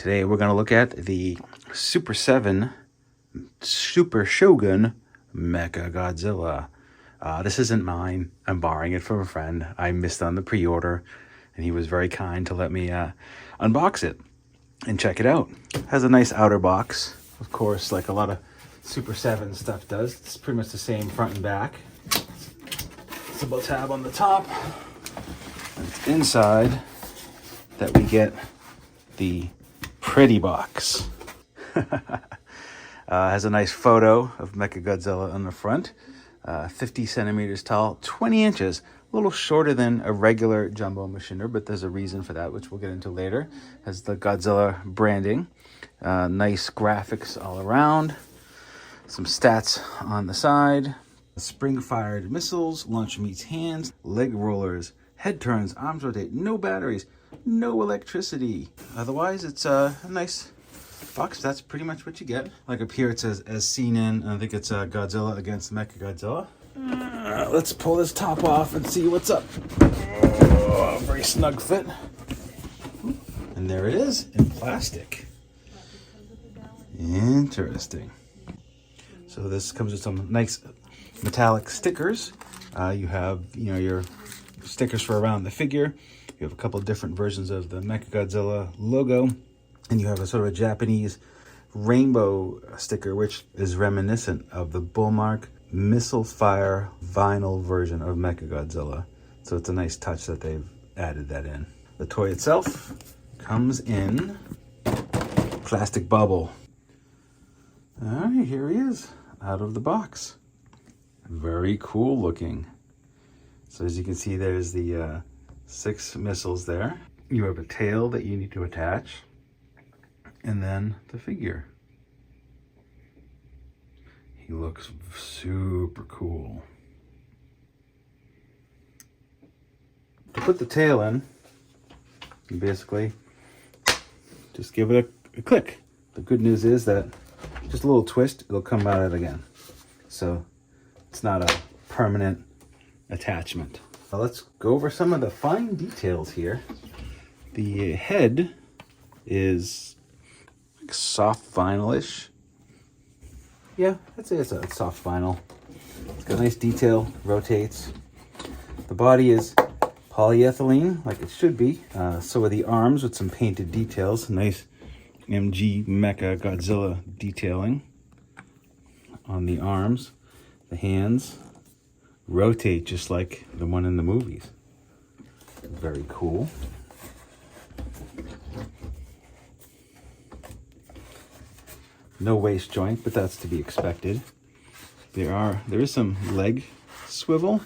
Today we're going to look at the Super 7 Super Shogun Mechagodzilla. This isn't mine. I'm borrowing it from a friend. I missed on the pre-order, and he was very kind to let me unbox it and check it out. It has a nice outer box, of course, like a lot of Super 7 stuff does. It's pretty much the same front and back. Symbol tab on the top. And it's inside that we get the pretty box. Has a nice photo of Mechagodzilla on the front. 50 centimeters tall, 20 inches. A little shorter than a regular Jumbo Machineer, but there's a reason for that, which we'll get into later. Has the Godzilla branding. Nice graphics all around. Some stats on the side. Spring-fired missiles, launch meets hands, leg rollers, head turns, arms rotate, no batteries, no electricity. Otherwise, it's a nice box. That's pretty much what you get. Like up here, it says, as seen in, I think it's Godzilla against Mechagodzilla. Let's pull this top off and see what's up. Oh, very snug fit. And there it is, in plastic. Interesting. So this comes with some nice metallic stickers. You have, your stickers for around the figure. You have a couple of different versions of the Mechagodzilla logo, and you have a sort of a Japanese rainbow sticker, which is reminiscent of the Bullmark missile fire vinyl version of Mechagodzilla. So it's a nice touch that they've added that in. The toy itself comes in plastic bubble. All right, here he is out of the box. Very cool looking. So as you can see, there's the 6 missiles there. You have a tail that you need to attach, and then the figure. He looks super cool. To put the tail in, you basically just give it a click. The good news is that just a little twist, it'll come out again. So it's not a permanent attachment. Now let's go over some of the fine details here. The head is like soft vinyl-ish. Yeah, I'd say it's a soft vinyl. It's got nice detail, rotates. The body is polyethylene, like it should be. So are the arms with some painted details. Nice MG Mechagodzilla detailing on the arms. The hands rotate just like the one in the movies. Very cool. No waist joint, but that's to be expected. There is some leg swivel,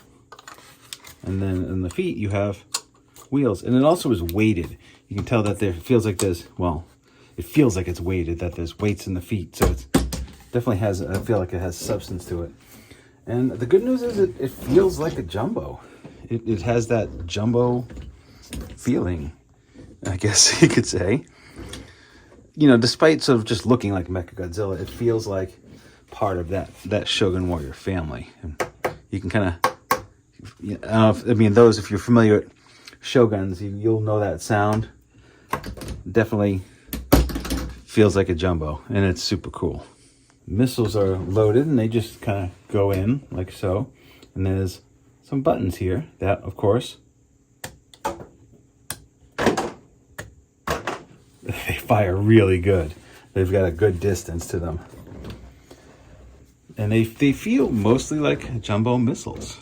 and then in the feet you have wheels, and it also is weighted. You can tell that there feels like it feels like it's weighted, that there's weights in the feet, so it definitely has, I feel like it has substance to it. And the good news is it feels like a Jumbo. It has that Jumbo feeling, I guess you could say. Despite sort of just looking like Mechagodzilla, it feels like part of that Shogun Warrior family. And you can kind of, those, if you're familiar with Shoguns, you'll know that sound. Definitely feels like a Jumbo, and it's super cool. Missiles are loaded, and they just kind of go in like so. And there's some buttons here that, of course, they fire really good. They've got a good distance to them. And they feel mostly like Jumbo missiles.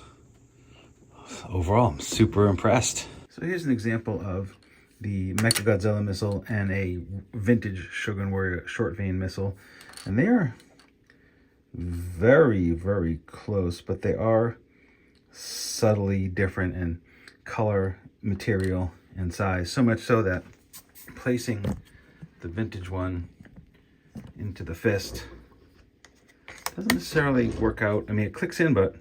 Overall, I'm super impressed. So here's an example of the Mechagodzilla missile and a vintage Shogun Warrior short vein missile. And they are very, very close, but they are subtly different in color, material, and size. So much so that placing the vintage one into the fist doesn't necessarily work out. I mean, it clicks in, but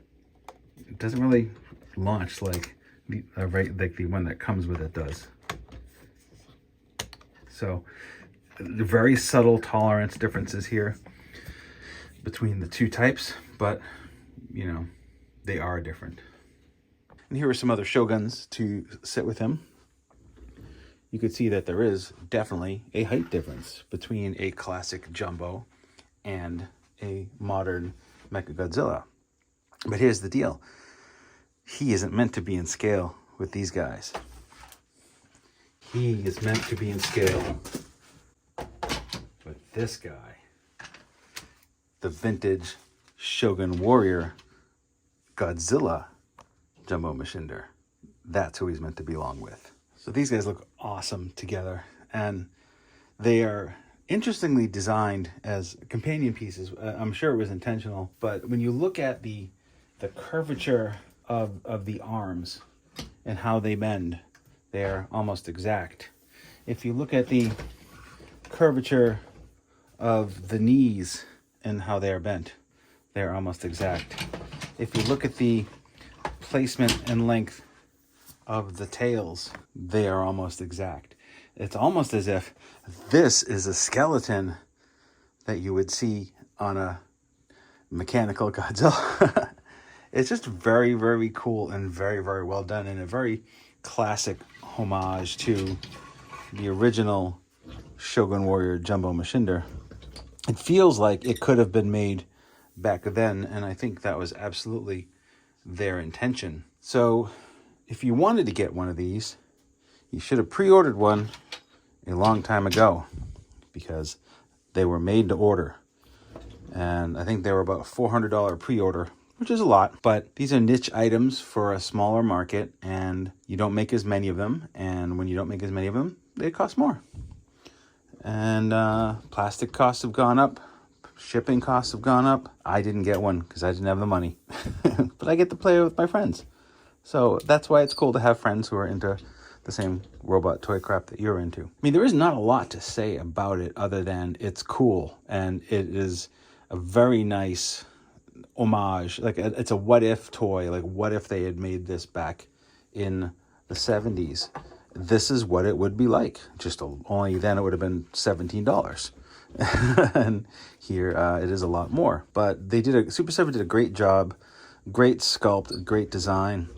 it doesn't really launch like the one that comes with it does. So very subtle tolerance differences here between the two types, but they are different. And here are some other Shoguns to sit with him. you could see that there is definitely a height difference between a classic Jumbo and a modern Mechagodzilla. But here's the deal. He isn't meant to be in scale with these guys. He is meant to be in scale with this guy. The vintage Shogun Warrior Godzilla Jumbo Mechinder. That's who he's meant to belong with. So these guys look awesome together, and they are interestingly designed as companion pieces. I'm sure it was intentional, but when you look at the curvature of the arms and how they bend, they're almost exact. If you look at the curvature of the knees and how they are bent, they're almost exact. If you look at the placement and length of the tails, they are almost exact. It's almost as if this is a skeleton that you would see on a mechanical Godzilla. It's just very, very cool and very, very well done, and a very classic homage to the original Shogun Warrior Jumbo Mechinder. It feels like it could have been made back then, and I think that was absolutely their intention. So if you wanted to get one of these, you should have pre-ordered one a long time ago, because they were made to order. And I think they were about a $400 pre-order, which is a lot. But these are niche items for a smaller market, and you don't make as many of them. And when you don't make as many of them, they cost more. And plastic costs have gone up. Shipping costs have gone up. I didn't get one because I didn't have the money. But I get to play with my friends. So that's why it's cool to have friends who are into the same robot toy crap that you're into. I mean, there is not a lot to say about it other than it's cool. And it is a very nice homage. Like, it's a what if toy. Like, what if they had made this back in the 70s? This is what it would be like. Just only then it would have been $17. And here it is a lot more. But Super 7 did a great job. Great sculpt, great design.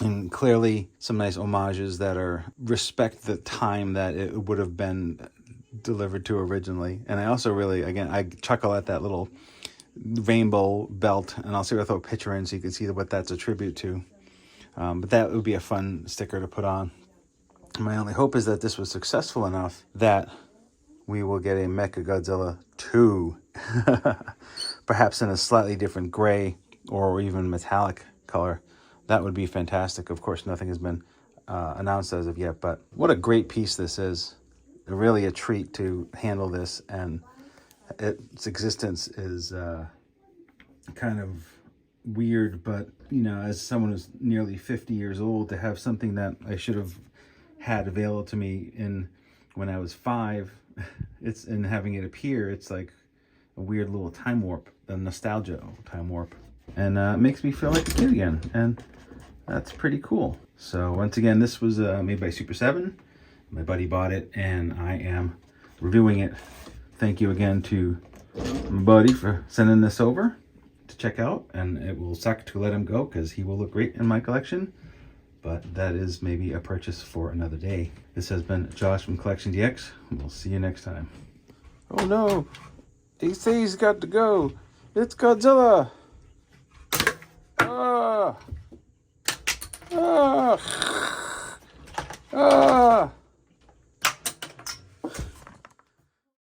And clearly some nice homages that respect the time that it would have been delivered to originally. And I also really, again, I chuckle at that little rainbow belt, and I'll see if I throw a picture in so you can see what that's a tribute to. But that would be a fun sticker to put on. My only hope is that this was successful enough that we will get a Mechagodzilla 2. Perhaps in a slightly different gray or even metallic color. That would be fantastic. Of course, nothing has been announced as of yet, but what a great piece this is. Really a treat to handle this, and its existence is kind of weird, but, you know, as someone who's nearly 50 years old, to have something that I should have had available to me when I was 5, and having it appear, it's like a weird little time warp, a nostalgia time warp. And it makes me feel like a kid again, and that's pretty cool. So once again, this was made by Super 7. My buddy bought it, and I am reviewing it. Thank you again to my buddy for sending this over to check out, and it will suck to let him go because he will look great in my collection, but that is maybe a purchase for another day. This has been Josh from CollectionDX. We'll see you next time. Oh no, he says he's got to go. It's Godzilla. Ah! Ah! Ah!